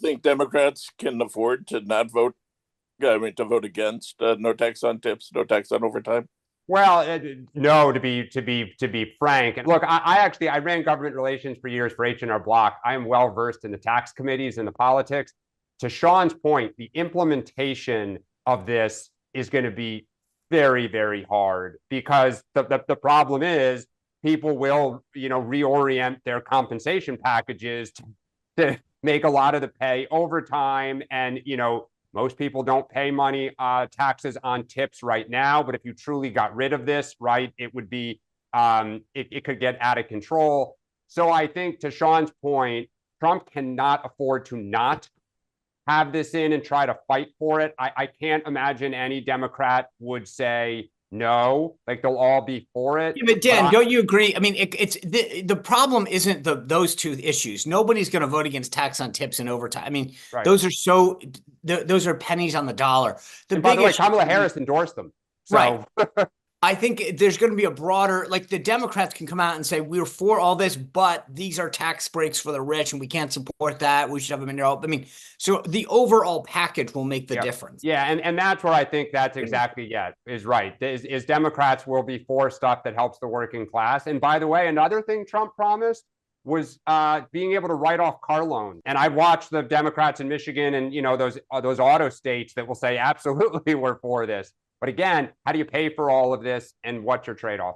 think Democrats can afford to not vote? I mean, to vote against no tax on tips, no tax on overtime? Well, no, to be frank. And look, I ran government relations for years for H&R Block. I am well versed in the tax committees and the politics. To Sean's point, the implementation of this is going to be very, very hard because the problem is people will, reorient their compensation packages to make a lot of the pay overtime. And, most people don't pay money taxes on tips right now. But if you truly got rid of this, right, it would be it could get out of control. So I think to Sean's point, Trump cannot afford to not have this in and try to fight for it. I can't imagine any Democrat would say no, like they'll all be for it. Yeah, but Dan, don't you agree? I mean, it's the problem isn't those two issues. Nobody's going to vote against tax on tips and overtime. I mean, Right. those are pennies on the dollar. And by the way, Kamala Harris endorsed them. So. Right. I think there's going to be a broader, like the Democrats can come out and say, we're for all this, but these are tax breaks for the rich and we can't support that. We should have them in there. I mean, so the overall package will make the difference. Yeah. And that's where I think that's exactly, is right. Is Democrats will be for stuff that helps the working class. And by the way, another thing Trump promised was being able to write off car loans. And I've watched the Democrats in Michigan and, those auto states that will say, absolutely, we're for this. But again, how do you pay for all of this and what's your trade-off?